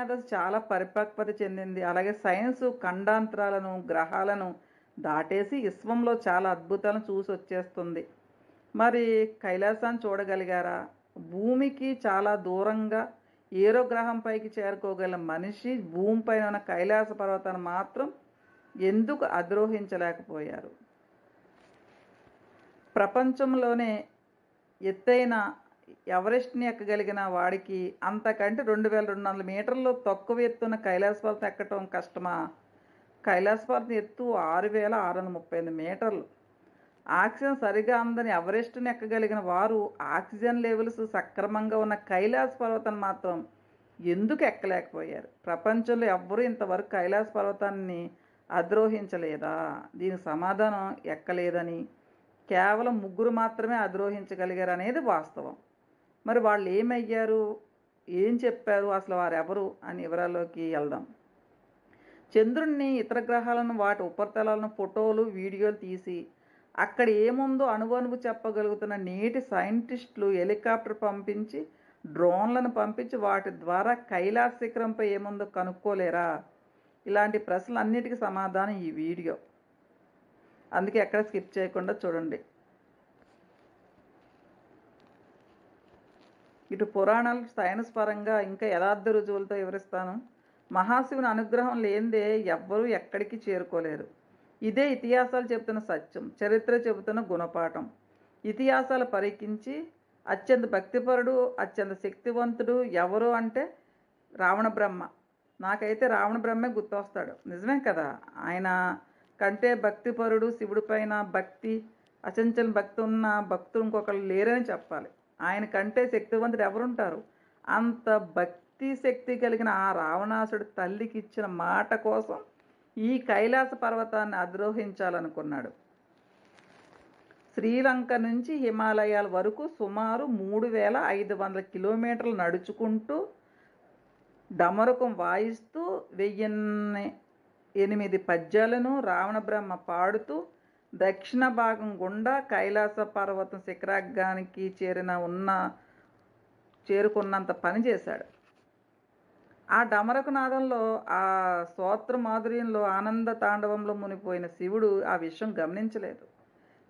మేధస్సు చాలా పరిపక్వత చెందింది. అలాగే సైన్సు ఖండాంతరాలను, గ్రహాలను దాటేసి విశ్వంలో చాలా అద్భుతాలను చూసొచ్చేస్తుంది. మరి కైలాసాన్ని చూడగలిగారా? భూమికి చాలా దూరంగా ఏరో గ్రహం పైకి చేరుకోగల మనిషి భూమిపైన ఉన్న కైలాస పర్వతాన్ని మాత్రం ఎందుకు అధిరోహించలేకపోయారు? ప్రపంచంలోనే ఎత్తైన ఎవరెస్ట్‌ని ఎక్కగలిగిన వాడికి అంతకంటే 2200 మీటర్లు తక్కువ ఎత్తున్న కైలాస పర్వతం ఎక్కటం కష్టమా? కైలాస పర్వతం ఎత్తు 6638 మీటర్లు. ఆక్సిజన్ సరిగా అందని ఎవరెస్ట్‌ని ఎక్కగలిగిన వారు ఆక్సిజన్ లెవెల్స్ సక్రమంగా ఉన్న కైలాస పర్వతాన్ని మాత్రం ఎందుకు ఎక్కలేకపోయారు? ప్రపంచంలో ఎవ్వరూ ఇంతవరకు కైలాస పర్వతాన్ని అధిరోహించలేదా? దీనికి సమాధానం ఎక్కలేదని, కేవలం ముగ్గురు మాత్రమే అధిరోహించగలిగారనేది వాస్తవం. మరి వాళ్ళు ఏమయ్యారు? ఏం చెప్పారు? అసలు వారెవరు? అని వివరాల్లోకి వెళ్దాం. చంద్రుడిని, ఇతర గ్రహాలను, వాటి ఉపరితలాలను ఫోటోలు, వీడియోలు తీసి అక్కడ ఏముందో అణువణువు చెప్పగలుగుతున్న నేటి సైంటిస్టులు హెలికాప్టర్ పంపించి, డ్రోన్లను పంపించి వాటి ద్వారా కైలాస శిఖరంపై ఏముందో కనుక్కోలేరా? ఇలాంటి ప్రశ్నలన్నిటికీ సమాధానం ఈ వీడియో. అందుకే ఎక్కడ స్కిప్ చేయకుండా చూడండి. ఇటు పురాణాలు, సైన్స్ పరంగా ఇంకా యథార్థ రుజువులతో వివరిస్తాను. మహాశివుని అనుగ్రహం లేనిదే ఎవ్వరూ ఎక్కడికి చేరుకోలేరు. ఇదే ఇతిహాసాలు చెబుతున్న సత్యం, చరిత్ర చెబుతున్న గుణపాఠం. ఇతిహాసాలు పరికించి అత్యంత భక్తిపరుడు, అత్యంత శక్తివంతుడు ఎవరు అంటే రావణ బ్రహ్మ. నాకైతే రావణ బ్రహ్మే గుర్తొస్తాడు. నిజమే కదా? ఆయన కంటే భక్తిపరుడు, శివుడి పైన భక్తి, అచంచల భక్తి ఉన్న భక్తులు ఇంకొకరు లేరని చెప్పాలి. ఆయన కంటే శక్తివంతుడు ఎవరుంటారు? అంత భక్తి శక్తి కలిగిన ఆ రావణాసుడు తల్లికి ఇచ్చిన మాట కోసం ఈ కైలాస పర్వతాన్ని అధిరోహించాలనుకున్నాడు. శ్రీలంక నుంచి హిమాలయాల వరకు సుమారు 3500 కిలోమీటర్లు నడుచుకుంటూ డమరుకం వాయిస్తూ 1008 పద్యాలను రావణ బ్రహ్మ పాడుతూ దక్షిణ భాగం గుండా కైలాస పర్వతం శిఖరాగ్రానికి చేరుకున్నంత పని చేశాడు. ఆ డమరకు నాదంలో, ఆ స్తోత్ర మాధుర్యంలో, ఆనంద తాండవంలో మునిపోయిన శివుడు ఆ విషయం గమనించలేదు.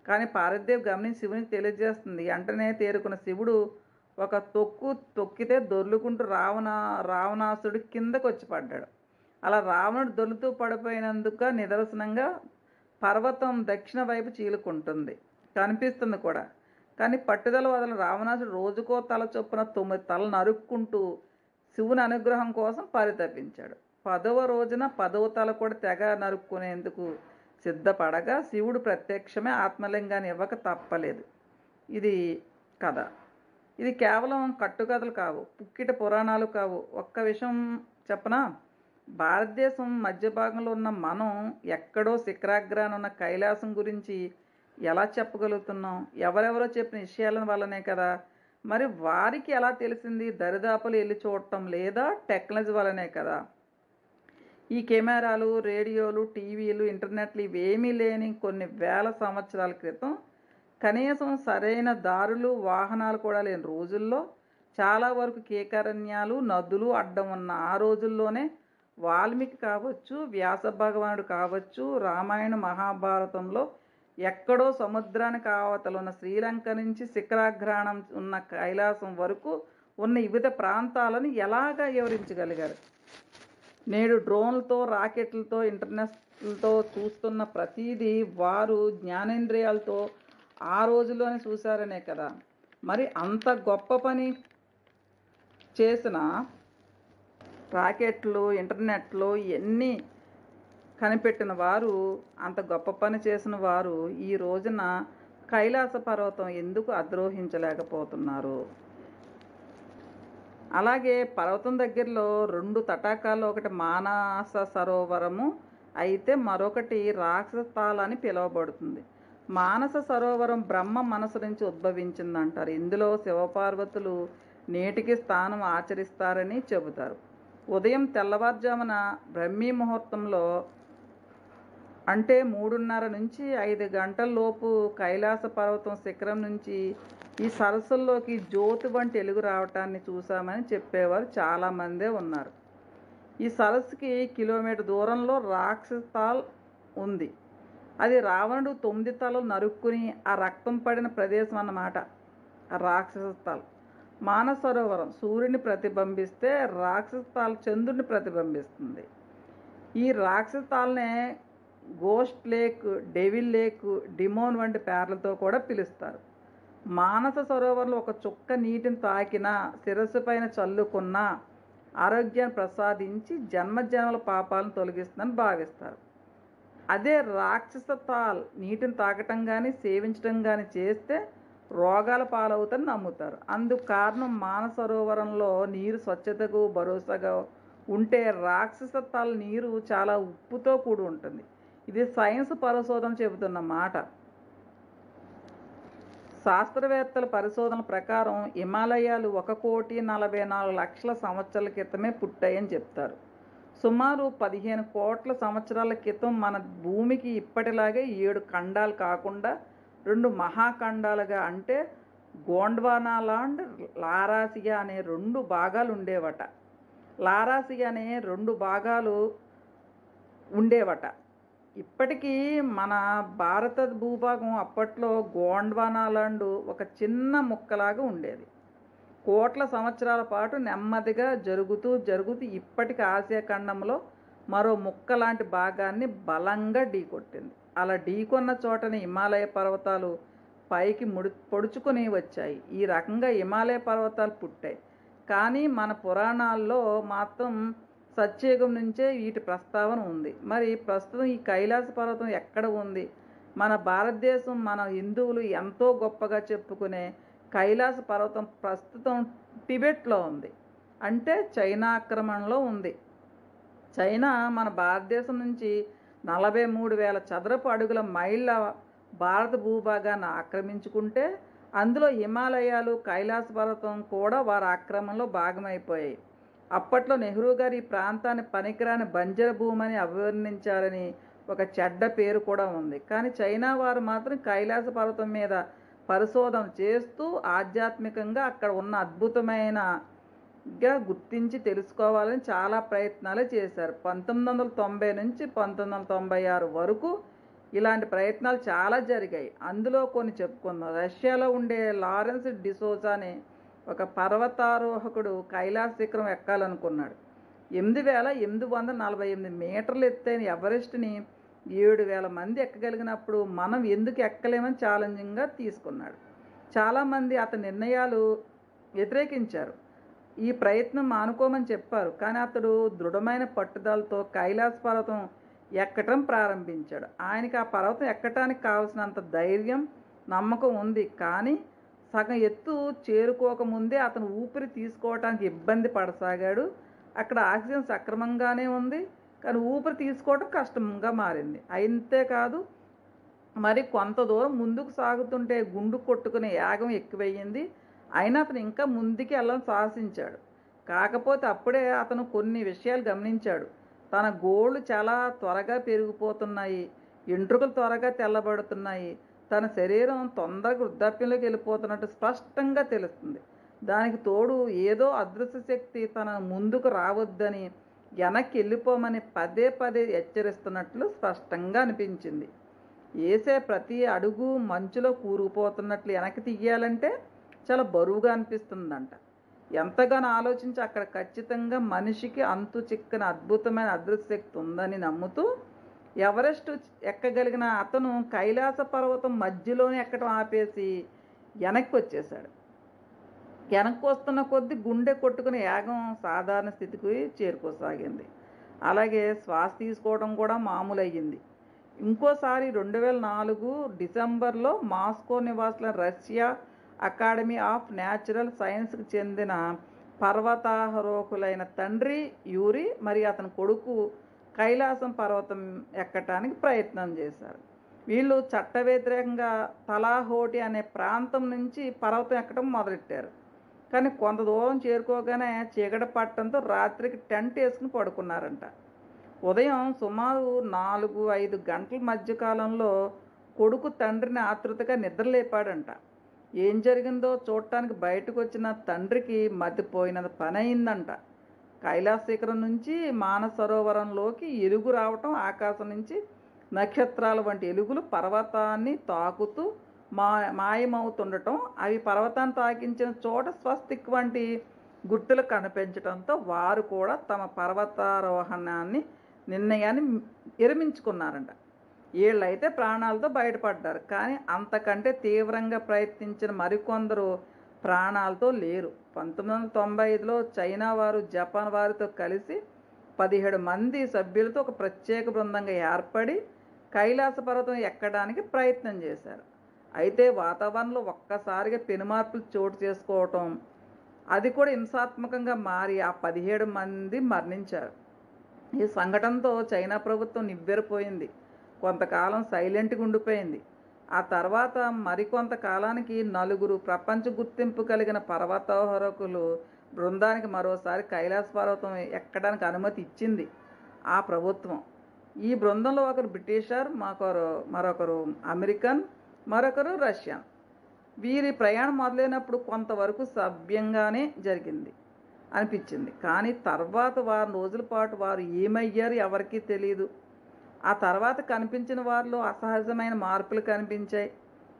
కానీ పార్వతీదేవి గమనించి శివునికి తెలియజేస్తుంది. వెంటనే తేరుకున్న శివుడు ఒక తొక్కితే దొర్లుకుంటూ రావణాసుడి కిందకు వచ్చి పడ్డాడు. అలా రావణుడు దొర్లుతూ పడిపోయినందుకు నిదర్శనంగా పర్వతం దక్షిణ వైపు చీలుకుంటుంది, కనిపిస్తుంది కూడా. కానీ పట్టుదల వదల రావణాసుడు రోజుకో తల చొప్పున 9 తలలు నరుక్కుంటూ శివుని అనుగ్రహం కోసం పరితపించాడు. 10వ రోజున 10వ తల కూడా తెగ నరుక్కునేందుకు సిద్ధపడగా శివుడు ప్రత్యక్షమే ఆత్మలింగాన్ని ఇవ్వక తప్పలేదు. ఇది కథ. ఇది కేవలం కట్టుకథలు కావు, పుక్కిట పురాణాలు కావు. ఒక్క విషయం చెప్పనా? భారతదేశం మధ్య భాగంలో ఉన్న మనం ఎక్కడో శిఖరాగ్రాన ఉన్న కైలాసం గురించి ఎలా చెప్పగలుగుతున్నాం? ఎవరెవరో చెప్పిన విషయాల వల్లనే కదా. మరి వారికి ఎలా తెలిసింది? దరిదాపులు వెళ్ళి చూడటం లేదా టెక్నాలజీ వల్లనే కదా. ఈ కెమెరాలు, రేడియోలు, టీవీలు, ఇంటర్నెట్లు ఇవేమీ లేని కొన్ని వేల సంవత్సరాల క్రితం, కనీసం సరైన దారులు, వాహనాలు కూడా లేని రోజుల్లో, చాలా వరకు కేకారణ్యాలు, నదులు అడ్డం ఉన్న ఆ రోజుల్లోనే వాల్మీకి కావచ్చు, వ్యాస భగవానుడు కావచ్చు, రామాయణ మహాభారతంలో ఎక్కడో సముద్రానికి ఆవతల ఉన్న శ్రీలంక నుంచి శిఖరాగ్రాణం ఉన్న కైలాసం వరకు ఉన్న వివిధ ప్రాంతాలను ఎలాగా వివరించగలిగారు? నేడు డ్రోన్లతో, రాకెట్లతో, ఇంటర్నెట్లతో చూస్తున్న ప్రతిదీ వారు జ్ఞానేంద్రియాలతో ఆ రోజుల్లోనే చూశారనే కదా. మరి అంత గొప్ప పని చేసిన రాకెట్లు, ఇంటర్నెట్లు ఇవన్నీ కనిపెట్టిన వారు, అంత గొప్ప పని చేసిన వారు ఈ రోజున కైలాస పర్వతం ఎందుకు అధిరోహించలేకపోతున్నారు? అలాగే పర్వతం దగ్గరలో 2 తటాకాలు, ఒకటి మానస సరోవరము అయితే మరొకటి రాక్షస తాల్ అని పిలువబడుతుంది. మానస సరోవరం బ్రహ్మ మనసు నుంచి ఉద్భవించిందంటారు. ఇందులో శివపార్వతులు నేటికి స్థానం ఆచరిస్తారని చెబుతారు. ఉదయం తెల్లవారుజామున బ్రహ్మీ ముహూర్తంలో అంటే 3:30 నుంచి 5 గంటల లోపు కైలాస పర్వతం శిఖరం నుంచి ఈ సరస్సుల్లోకి జ్యోతి వంటి వెలుగు రావటాన్ని చూశామని చెప్పేవారు చాలామందే ఉన్నారు. ఈ సరస్సుకి కిలోమీటర్ దూరంలో రాక్షస్థాల్ ఉంది. అది రావణుడు 9 తలలు నరుక్కుని ఆ రక్తం పడిన ప్రదేశం అన్నమాట ఆ రాక్షస్థాల్. మానసరోవరం సూర్యుని ప్రతిబింబిస్తే రాక్షస్థాల్ చంద్రుడిని ప్రతిబింబిస్తుంది. ఈ రాక్షస్థాల్నే ghost lake, devil lake, demon వంటి పేర్లతో కూడా పిలుస్తారు. మానస సరోవరంలో ఒక చుక్క నీటిని తాకినా, శిరస్సు పైన చల్లుకున్నా ఆరోగ్యాన్ని ప్రసాదించి జన్మజన్మల పాపాలను తొలగిస్తుందని భావిస్తారు. అదే రాక్షస తాల్ నీటిని తాకటం కానీ సేవించడం కానీ చేస్తే రోగాల పాలవుతారని నమ్ముతారు. అందుకు కారణం మానసరోవరంలో నీరు స్వచ్ఛతకు భరోసాగా ఉంటే రాక్షస తాల్ నీరు చాలా ఉప్పుతో కూడి ఉంటుంది. ఇది సైన్స్ పరిశోధన చెబుతున్న మాట. శాస్త్రవేత్తల పరిశోధనల ప్రకారం హిమాలయాలు 1,44,00,000 సంవత్సరాల క్రితమే పుట్టాయని చెప్తారు. సుమారు 15 కోట్ల సంవత్సరాల క్రితం మన భూమికి ఇప్పటిలాగే 7 ఖండాలు కాకుండా 2 మహాఖండాలుగా, అంటే గోండ్వానాలాండ్, లారాసియా అనే 2 భాగాలు ఉండేవట. లారాసియా అనే 2 భాగాలు ఉండేవట. ఇప్పటికీ మన భారత భూభాగం అప్పట్లో గోండ్వానాలాండ్ ఒక చిన్న ముక్కలాగా ఉండేది. కోట్ల సంవత్సరాల పాటు నెమ్మదిగా జరుగుతూ ఇప్పటికి ఆసియా ఖండంలో మరో ముక్క లాంటి భాగాన్ని బలంగా ఢీకొట్టింది. అలా ఢీకొన్న చోటని హిమాలయ పర్వతాలు పైకి పొడుచుకొని వచ్చాయి. ఈ రకంగా హిమాలయ పర్వతాలు పుట్టాయి. కానీ మన పురాణాల్లో మాత్రం సత్యయుగం నుంచే వీటి ప్రస్తావన ఉంది. మరి ప్రస్తుతం ఈ కైలాస పర్వతం ఎక్కడ ఉంది? మన భారతదేశం, మన హిందువులు ఎంతో గొప్పగా చెప్పుకునే కైలాస పర్వతం ప్రస్తుతం టిబెట్లో ఉంది. అంటే చైనా ఆక్రమణలో ఉంది. చైనా మన భారతదేశం నుంచి 43,000 చదరపు అడుగుల మైళ్ళ భారత భూభాగాన్ని ఆక్రమించుకుంటే అందులో హిమాలయాలు, కైలాస పర్వతం కూడా వారి ఆక్రమణలో భాగమైపోయాయి. అప్పట్లో నెహ్రూ గారు ఈ ప్రాంతాన్ని పనికిరాని బంజర భూమని అభివర్ణించారని ఒక చెడ్డ పేరు కూడా ఉంది. కానీ చైనా వారు మాత్రం కైలాస పర్వతం మీద పరిశోధన చేస్తూ ఆధ్యాత్మికంగా అక్కడ ఉన్న అద్భుతమైనగా గుర్తించి తెలుసుకోవాలని చాలా ప్రయత్నాలు చేశారు. 1990 నుంచి 1996 వరకు ఇలాంటి ప్రయత్నాలు చాలా జరిగాయి. అందులో కొన్ని చెప్పుకుందాం. రష్యాలో ఉండే లారెన్స్ డిసోజా అనే ఒక పర్వతారోహకుడు కైలాస శిఖరం ఎక్కాలనుకున్నాడు. 8,848 మీటర్లు ఎత్తైన ఎవరెస్ట్ని 7,000 మంది ఎక్కగలిగినప్పుడు మనం ఎందుకు ఎక్కలేమని ఛాలెంజింగ్గా తీసుకున్నాడు. చాలామంది అతని నిర్ణయాలు వ్యతిరేకించారు. ఈ ప్రయత్నం మానుకోమని చెప్పారు. కానీ అతడు దృఢమైన పట్టుదలతో కైలాస పర్వతం ఎక్కటం ప్రారంభించాడు. ఆయనకి ఆ పర్వతం ఎక్కటానికి కావాల్సినంత ధైర్యం, నమ్మకం ఉంది. కానీ సగం ఎత్తు చేరుకోకముందే అతను ఊపిరి తీసుకోవటానికి ఇబ్బంది పడసాగాడు. అక్కడ ఆక్సిజన్ సక్రమంగానే ఉంది, కానీ ఊపిరి తీసుకోవడం కష్టంగా మారింది. అంతేకాదు, మరి కొంత దూరం ముందుకు సాగుతుంటే గుండు కొట్టుకునే యాగం ఎక్కువయ్యింది. అయినా అతను ఇంకా ముందుకి వెళ్ళాలని సాహసించాడు. కాకపోతే అప్పుడే అతను కొన్ని విషయాలు గమనించాడు. తన గోళ్ళు చాలా త్వరగా పెరిగిపోతున్నాయి, ఎంట్రుకలు త్వరగా తెల్లబడుతున్నాయి, తన శరీరం తొందరగా వృద్ధాప్యంలోకి వెళ్ళిపోతున్నట్టు స్పష్టంగా తెలుస్తుంది. దానికి తోడు ఏదో అదృశ్య శక్తి తన ముందుకు రావద్దని, వెనక్కి వెళ్ళిపోమని పదే పదే హెచ్చరిస్తున్నట్లు స్పష్టంగా అనిపించింది. వేసే ప్రతి అడుగు మంచులో కూరుకుపోతున్నట్లు వెనక్కి తీయాలంటే చాలా బరువుగా అనిపిస్తుందంట. ఎంతగానో ఆలోచించి అక్కడ ఖచ్చితంగా మనిషికి అంతు చిక్కని అద్భుతమైన అదృశ్య శక్తి ఉందని నమ్ముతూ ఎవరెస్ట్ ఎక్కగలిగిన అతను కైలాస పర్వతం మధ్యలోనే ఎక్కడం ఆపేసి వెనక్కి వచ్చేశాడు. వెనక్కి వస్తున్న కొద్దీ గుండె కొట్టుకుని యాగం సాధారణ స్థితికి చేరుకోసాగింది. అలాగే శ్వాస తీసుకోవడం కూడా మామూలు అయ్యింది. ఇంకోసారి 2004 డిసెంబర్లో మాస్కో నివాసుల రష్యా అకాడమీ ఆఫ్ న్యాచురల్ సైన్స్కి చెందిన పర్వతారోహకులైన తండ్రి యూరి మరియు అతని కొడుకు కైలాసం పర్వతం ఎక్కటానికి ప్రయత్నం చేశారు. వీళ్ళు చట్ట వ్యతిరేకంగా తలాహోటి అనే ప్రాంతం నుంచి పర్వతం ఎక్కడం మొదలెట్టారు. కానీ కొంత దూరం చేరుకోగానే చీకటి పట్టడంతో రాత్రికి టెంట్ వేసుకుని పడుకున్నారంట. ఉదయం సుమారు 4-5 గంటల మధ్యకాలంలో కొడుకు తండ్రిని ఆతృతగా నిద్రలేపాడంట. ఏం జరిగిందో చూడటానికి బయటకు వచ్చిన తండ్రికి మతిపోయినంత పని అయిందంట. కైలాస శిఖరం నుంచి మానసరోవరంలోకి ఎలుగు రావటం, ఆకాశం నుంచి నక్షత్రాల వంటి ఎలుగులు పర్వతాన్ని తాకుతూ మాయమవుతుండటం, అవి పర్వతాన్ని తాకించిన చోట స్వస్తిక్ వంటి గుర్తులు కనిపించడంతో వారు కూడా తమ పర్వతారోహణాన్ని నిర్ణయాన్ని విరమించుకున్నారంట. వీళ్ళైతే ప్రాణాలతో బయటపడ్డారు. కానీ అంతకంటే తీవ్రంగా ప్రయత్నించిన మరికొందరు ప్రాణాలతో లేరు. 1995లో చైనా వారు జపాన్ వారితో కలిసి 17 మంది సభ్యులతో ఒక ప్రత్యేక బృందంగా ఏర్పడి కైలాస పర్వతం ఎక్కడానికి ప్రయత్నం చేశారు. అయితే వాతావరణంలో ఒక్కసారిగా పెనుమార్పులు చోటు చేసుకోవటం, అది కూడా హింసాత్మకంగా మారి ఆ 17 మంది మరణించారు. ఈ సంఘటనతో చైనా ప్రభుత్వం నివ్వెరపోయింది. కొంతకాలం సైలెంట్గా ఉండిపోయింది. ఆ తర్వాత మరికొంత కాలానికి 4 ప్రపంచ గుర్తింపు కలిగిన పర్వతారోహకులు బృందానికి మరోసారి కైలాస పర్వతం ఎక్కడానికి అనుమతి ఇచ్చింది ఆ ప్రభుత్వం. ఈ బృందంలో ఒకరు బ్రిటిషర్, మరొకరు అమెరికన్, మరొకరు రష్యన్. వీరి ప్రయాణం మొదలైనప్పుడు కొంతవరకు సభ్యంగానే జరిగింది అనిపించింది. కానీ తర్వాత వారం రోజుల పాటు వారు ఏమయ్యారు ఎవరికీ తెలియదు. ఆ తర్వాత కనిపించిన వారిలో అసహజమైన మార్పులు కనిపించాయి.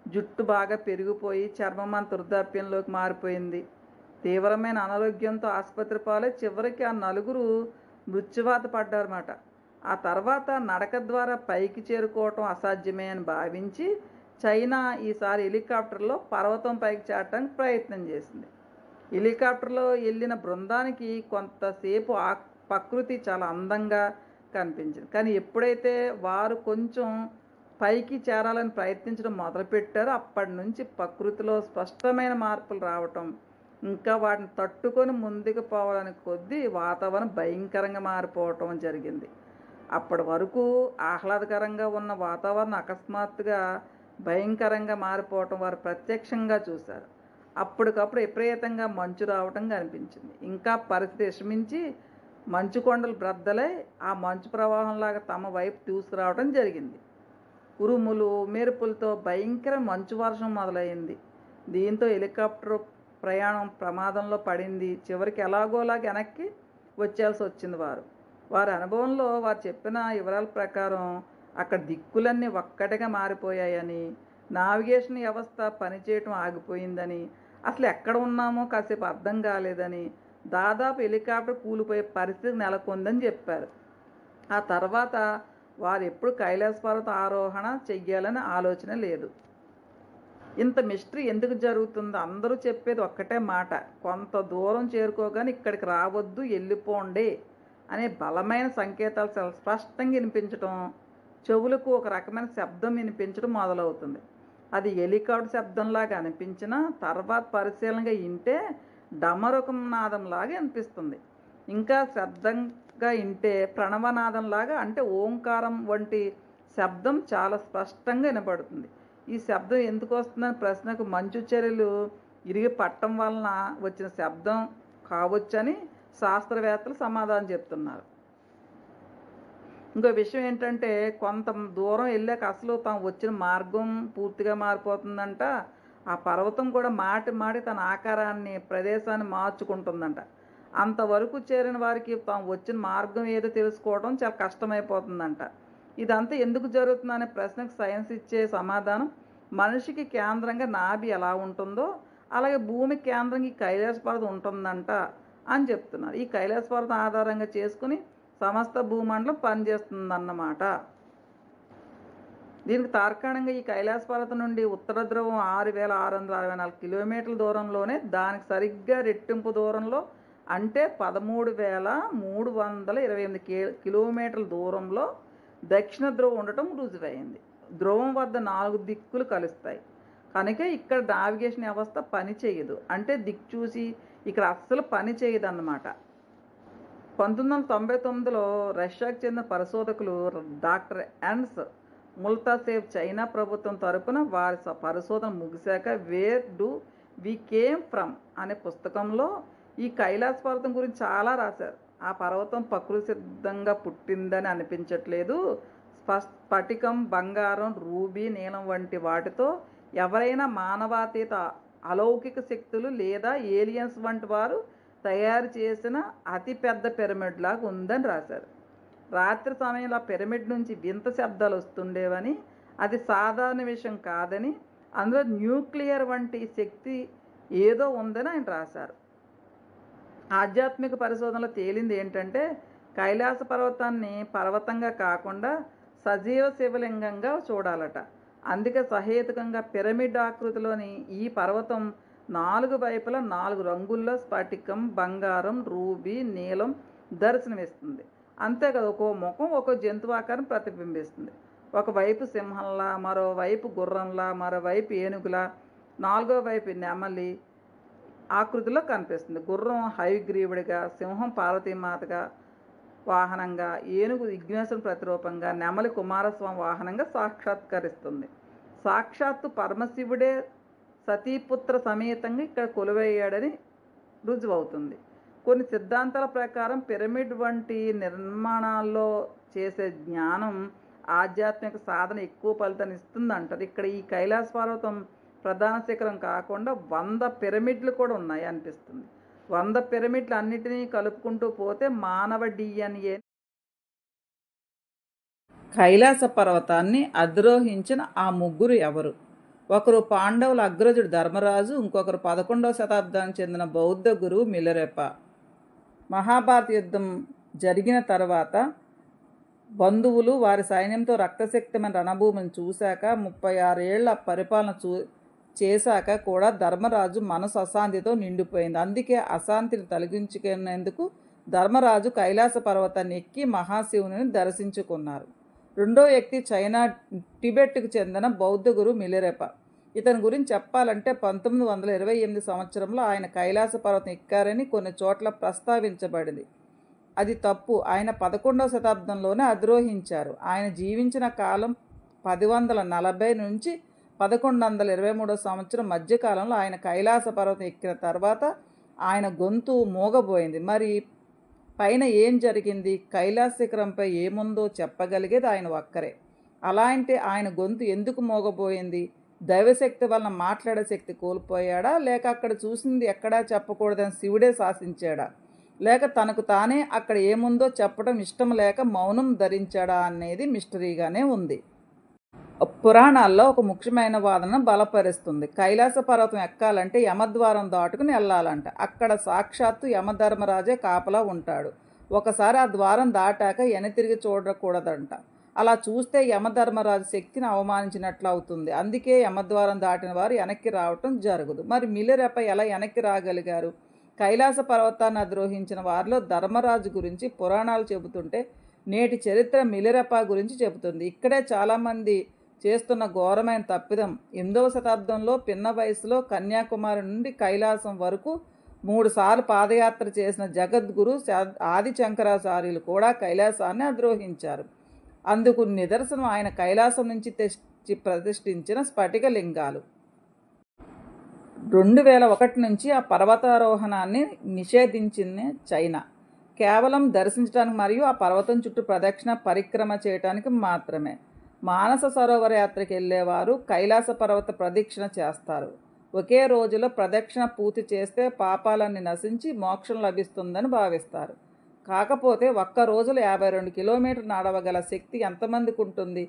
జుట్టు బాగా పెరిగిపోయి చర్మం అంత వృద్ధాప్యంలోకి మారిపోయింది. తీవ్రమైన అనారోగ్యంతో ఆసుపత్రి పాలై చివరికి ఆ 4 మృత్యువాత పడ్డారన్నమాట. ఆ తర్వాత నడక ద్వారా పైకి చేరుకోవటం అసాధ్యమే అని భావించి చైనా ఈసారి హెలికాప్టర్లో పర్వతం పైకి చేరడానికి ప్రయత్నం చేసింది. హెలికాప్టర్లో వెళ్ళిన బృందానికి కొంతసేపు ఆ ప్రకృతి చాలా అందంగా కనిపించింది. కానీ ఎప్పుడైతే వారు కొంచెం పైకి చేరాలని ప్రయత్నించడం మొదలుపెట్టారో అప్పటి నుంచి ప్రకృతిలో స్పష్టమైన మార్పులు రావటం, ఇంకా వాటిని తట్టుకొని ముందుకు పోవాలని కొద్దీ వాతావరణం భయంకరంగా మారిపోవటం జరిగింది. అప్పటి వరకు ఆహ్లాదకరంగా ఉన్న వాతావరణం అకస్మాత్తుగా భయంకరంగా మారిపోవటం వారు ప్రత్యక్షంగా చూశారు. అప్పటికప్పుడు విపరీతంగా మంచు రావటం కనిపించింది. ఇంకా పరిస్థితి విషమించి మంచు కొండలు బ్రద్దలై ఆ మంచు ప్రవాహంలాగా తమ వైపు తీసుకురావడం జరిగింది. ఉరుములు మెరుపులతో భయంకర మంచు వర్షం మొదలైంది. దీంతో హెలికాప్టర్ ప్రయాణం ప్రమాదంలో పడింది. చివరికి ఎలాగోలాగా వెనక్కి వచ్చేయాల్సి వచ్చింది. వారి అనుభవంలో వారు చెప్పిన వివరాల ప్రకారం అక్కడ దిక్కులన్నీ ఒక్కటిగా మారిపోయాయని, నావిగేషన్ వ్యవస్థ పనిచేయటం ఆగిపోయిందని, అసలు ఎక్కడ ఉన్నామో కాసేపు అర్థం కాలేదని, దాదాపు హెలికాప్టర్ కూలిపోయే పరిస్థితి నెలకొందని చెప్పారు. ఆ తర్వాత వారు ఎప్పుడు కైలాస పర్వత ఆరోహణ చెయ్యాలని ఆలోచన లేదు. ఇంత మిస్టరీ ఎందుకు జరుగుతుందో అందరూ చెప్పేది ఒక్కటే మాట, కొంత దూరం చేరుకోగానే ఇక్కడికి రావద్దు, వెళ్ళిపోండి అనే బలమైన సంకేతాలు చాలా స్పష్టంగా వినిపించడం, చెవులకు ఒక రకమైన శబ్దం వినిపించడం మొదలవుతుంది. అది హెలికాప్టర్ శబ్దంలాగా అనిపించిన తర్వాత పరిశీలనగా వింటే డమరుకం నాదంలాగా అనిపిస్తుంది. ఇంకా శ్రద్ధంగా వింటే ప్రణవనాదంలాగా, అంటే ఓంకారం వంటి శబ్దం చాలా స్పష్టంగా వినపడుతుంది. ఈ శబ్దం ఎందుకు వస్తుందని ప్రశ్నకు మంచు చర్యలు ఇరిగి పట్టడం వలన వచ్చిన శబ్దం కావచ్చని శాస్త్రవేత్తలు సమాధానం చెప్తున్నారు. ఇంకో విషయం ఏంటంటే కొంత దూరం వెళ్ళాక అసలు తాము వచ్చిన మార్గం పూర్తిగా మారిపోతుందంట. ఆ పర్వతం కూడా మాటి మాటి తన ఆకారాన్ని, ప్రదేశాన్ని మార్చుకుంటుందంట. అంతవరకు చేరిన వారికి తాము వచ్చిన మార్గం ఏదో తెలుసుకోవడం చాలా కష్టమైపోతుందంట. ఇదంతా ఎందుకు జరుగుతుందనే ప్రశ్నకు సైన్స్ ఇచ్చే సమాధానం, మనిషికి కేంద్రంగా నాభి ఎలా ఉంటుందో అలాగే భూమి కేంద్రంగా ఈ కైలాస పర్వతం ఉంటుందంట అని చెప్తున్నారు. ఈ కైలాస పర్వతం ఆధారంగా చేసుకుని సమస్త భూమండలం పనిచేస్తుందన్నమాట. దీనికి తార్కాణంగా ఈ కైలాస పర్వతం నుండి ఉత్తర ధ్రువం 6664 కిలోమీటర్ల దూరంలోనే, దానికి సరిగ్గా రెట్టింపు దూరంలో అంటే 13,328 కిలోమీటర్ల దూరంలో దక్షిణ ధ్రువం ఉండటం రుజువైంది. ధ్రువం వద్ద 4 దిక్కులు కలుస్తాయి కనుక ఇక్కడ నావిగేషన్ వ్యవస్థ పని చేయదు. అంటే దిక్కు చూసి ఇక్కడ అస్సలు పని చేయదన్నమాట. 1999లో రష్యాకు చెందిన పరిశోధకులు డాక్టర్ ఎన్స్ ముల్తాసేవ్ చైనా ప్రభుత్వం తరపున వారి పరిశోధన ముగిశాక where do we came from అనే పుస్తకంలో ఈ కైలాస పర్వతం గురించి చాలా రాశారు. ఆ పర్వతం ప్రకృతి సిద్ధంగా పుట్టిందని అనిపించట్లేదు. స్ఫటికం, బంగారం, రూబీ, నీలం వంటి వాటితో ఎవరైనా మానవాతీత అలౌకిక శక్తులు లేదా ఏలియన్స్ వంటి వారు తయారు చేసిన అతిపెద్ద పిరమిడ్ లాగా ఉందని రాశారు. రాత్రి సమయంలో ఆ పిరమిడ్ నుంచి వింత శబ్దాలు వస్తుండేవని, అది సాధారణ విషయం కాదని, అందులో న్యూక్లియర్ వంటి శక్తి ఏదో ఉందని ఆయన రాశారు. ఆధ్యాత్మిక పరిశోధనలో తేలింది ఏంటంటే, కైలాస పర్వతాన్ని పర్వతంగా కాకుండా సజీవ శివలింగంగా చూడాలట. అందుకే సహేతుకంగా పిరమిడ్ ఆకృతిలోని ఈ పర్వతం 4 వైపులా 4 రంగుల్లో స్ఫటికం, బంగారం, రూబీ, నీలం దర్శనమిస్తుంది. అంతేకాదు ఒక్కో ముఖం ఒక్కో జంతువు ఆకారం ప్రతిబింబిస్తుంది. ఒకవైపు సింహంలా, మరోవైపు గుర్రంలా, మరోవైపు ఏనుగులా, 4వ వైపు నెమలి ఆకృతిలో కనిపిస్తుంది. గుర్రం హయగ్రీవుడిగా, సింహం పార్వతీమాతగా వాహనంగా, ఏనుగు విఘ్నేశ్వరుని ప్రతిరూపంగా, నెమలి కుమారస్వామి వాహనంగా సాక్షాత్కరిస్తుంది. సాక్షాత్తు పరమశివుడే సతీపుత్ర సమేతంగా ఇక్కడ కొలువయ్యాడని రుజువవుతుంది. కొన్ని సిద్ధాంతాల ప్రకారం పిరమిడ్ వంటి నిర్మాణాల్లో చేసే జ్ఞానం ఆధ్యాత్మిక సాధన ఎక్కువ ఫలితాన్ని ఇస్తుందంటారు. ఇక్కడ ఈ కైలాస పర్వతం ప్రధాన శిఖరం కాకుండా 100 పిరమిడ్లు కూడా ఉన్నాయి అనిపిస్తుంది. 100 పిరమిడ్లు అన్నిటినీ కలుపుకుంటూ పోతే మానవ DNA. కైలాస పర్వతాన్ని అధిరోహించిన ఆ ముగ్గురు ఎవరు? ఒకరు పాండవుల అగ్రజుడు ధర్మరాజు, ఇంకొకరు 11వ శతాబ్దానికి చెందిన బౌద్ధ గురువు మిలరెప. మహాభారత యుద్ధం జరిగిన తర్వాత బంధువులు వారి సైన్యంతో రక్తశక్తమైన రణభూమిని చూశాక 36 ఏళ్ల పరిపాలన చేశాక కూడా ధర్మరాజు మనసు అశాంతితో నిండిపోయింది. అందుకే అశాంతిని తొలగించుకునేందుకు ధర్మరాజు కైలాస పర్వతాన్ని ఎక్కి మహాశివుని దర్శించుకున్నారు. రెండో వ్యక్తి చైనా టిబెట్కు చెందిన బౌద్ధ గురువు మిలరెప. ఇతని గురించి చెప్పాలంటే 1928 సంవత్సరంలో ఆయన కైలాస పర్వతం ఎక్కారని కొన్ని చోట్ల ప్రస్తావించబడింది. అది తప్పు. ఆయన 11వ శతాబ్దంలోనే అధిరోహించారు. ఆయన జీవించిన కాలం 1040 నుంచి 1123 సంవత్సరం మధ్యకాలంలో. ఆయన కైలాస పర్వతం ఎక్కిన తర్వాత ఆయన గొంతు మూగబోయింది. మరి పైన ఏం జరిగింది, కైలాస శిఖరంపై ఏముందో చెప్పగలిగేది ఆయన ఒక్కరే. అలా అంటే ఆయన గొంతు ఎందుకు మోగబోయింది? దైవశక్తి వలన మాట్లాడే శక్తి కోల్పోయాడా, లేక అక్కడ చూసింది ఎక్కడా చెప్పకూడదని శివుడే శాసించాడా, లేక తనకు తానే అక్కడ ఏముందో చెప్పడం ఇష్టం లేక మౌనం ధరించాడా అనేది మిస్టరీగానే ఉంది. పురాణాల్లో ఒక ముఖ్యమైన వాదన బలపరుస్తుంది. కైలాస పర్వతం ఎక్కాలంటే యమద్వారం దాటుకుని వెళ్ళాలంట. అక్కడ సాక్షాత్తు యమధర్మరాజే కాపలా ఉంటాడు. ఒకసారి ఆ ద్వారం దాటాక వెనతిరిగి చూడకూడదంట. అలా చూస్తే యమధర్మరాజు శక్తిని అవమానించినట్లు అవుతుంది. అందుకే యమద్వారం దాటిన వారు వెనక్కి రావటం జరగదు. మరి మిలరెప ఎలా వెనక్కి రాగలిగారు? కైలాస పర్వతాన్ని అధిరోహించిన వారిలో ధర్మరాజు గురించి పురాణాలు చెబుతుంటే నేటి చరిత్ర మిలరెప గురించి చెబుతుంది. ఇక్కడే చాలామంది చేస్తున్న ఘోరమైన తప్పిదం. 8వ శతాబ్దంలో పిన్న వయసులో కన్యాకుమారి నుండి కైలాసం వరకు 3 సార్లు పాదయాత్ర చేసిన జగద్గురు ఆది శంకరాచార్యులు కూడా కైలాసాన్ని అధిరోహించారు. అందుకు నిదర్శనం ఆయన కైలాసం నుంచి తెచ్చి ప్రతిష్ఠించిన స్ఫటిక లింగాలు. 2001 నుంచి ఆ పర్వతారోహణాన్ని నిషేధించింది చైనా. కేవలం దర్శించడానికి మరియు ఆ పర్వతం చుట్టూ ప్రదక్షిణ పరిక్రమ చేయడానికి మాత్రమే. మానస సరోవర యాత్రకి వెళ్ళేవారు కైలాస పర్వత ప్రదక్షిణ చేస్తారు. ఒకే రోజులో ప్రదక్షిణ పూర్తి చేస్తే పాపాలన్నీ నశించి మోక్షం లభిస్తుందని భావిస్తారు. కాకపోతే ఒక్క రోజులో 52 కిలోమీటర్లు నడవగల శక్తి ఎంతమందికి ఉంటుంది?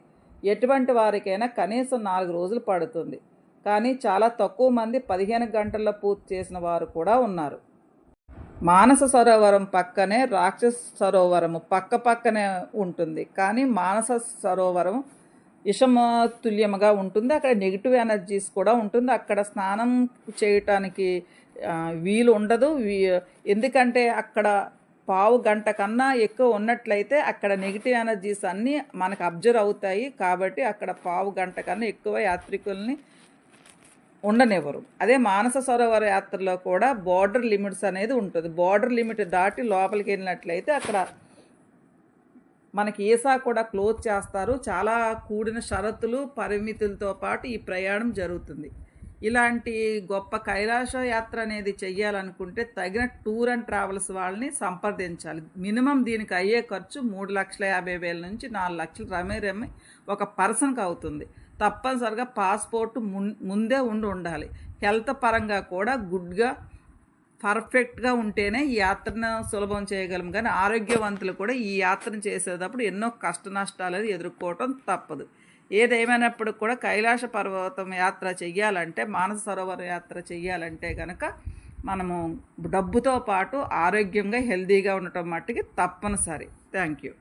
ఎటువంటి వారికైనా కనీసం 4 రోజులు పడుతుంది. కానీ చాలా తక్కువ మంది 15 గంటల్లో పూర్తి చేసిన వారు కూడా ఉన్నారు. మానస సరోవరం పక్కనే రాక్షస సరోవరము పక్కనే ఉంటుంది. కానీ మానస సరోవరం విషమతుల్యముగా ఉంటుంది. అక్కడ నెగిటివ్ ఎనర్జీస్ కూడా ఉంటుంది. అక్కడ స్నానం చేయటానికి వీలు ఉండదు. ఎందుకంటే అక్కడ పావు గంట కన్నా ఎక్కువ ఉన్నట్లయితే అక్కడ నెగిటివ్ ఎనర్జీస్ అన్నీ మనకు అబ్జర్వ్ అవుతాయి. కాబట్టి అక్కడ పావు గంట కన్నా ఎక్కువ యాత్రికుల్ని ఉండనివ్వరు. అదే మానస సరోవర యాత్రలో కూడా బార్డర్ లిమిట్స్ అనేది ఉంటుంది. బార్డర్ లిమిట్ దాటి లోపలికి వెళ్ళినట్లయితే అక్కడ మనకి ఈసా కూడా క్లోజ్ చేస్తారు. చాలా కూడిన షరతులు పరిమితులతో పాటు ఈ ప్రయాణం జరుగుతుంది. ఇలాంటి గొప్ప కైలాస యాత్ర అనేది చెయ్యాలనుకుంటే తగిన టూర్ అండ్ ట్రావెల్స్ వాళ్ళని సంప్రదించాలి. మినిమం దీనికి అయ్యే ఖర్చు 3,50,000 నుంచి 4 లక్షలు రమ్మి ఒక పర్సన్కి అవుతుంది. తప్పనిసరిగా పాస్పోర్ట్ ముందే ఉండాలి. హెల్త్ పరంగా కూడా గుడ్గా పర్ఫెక్ట్గా ఉంటేనే ఈ యాత్రను సులభం చేయగలం. కానీ ఆరోగ్యవంతులు కూడా ఈ యాత్రను చేసేటప్పుడు ఎన్నో కష్ట నష్టాలు ఎదుర్కోవటం తప్పదు. ఏదేమైనప్పుడు కూడా కైలాస పర్వతం యాత్ర చెయ్యాలంటే, మానస సరోవర యాత్ర చెయ్యాలంటే కనుక మనము డబ్బుతో పాటు ఆరోగ్యంగా హెల్తీగా ఉండటం మట్టుకి తప్పనిసరి. Thank you.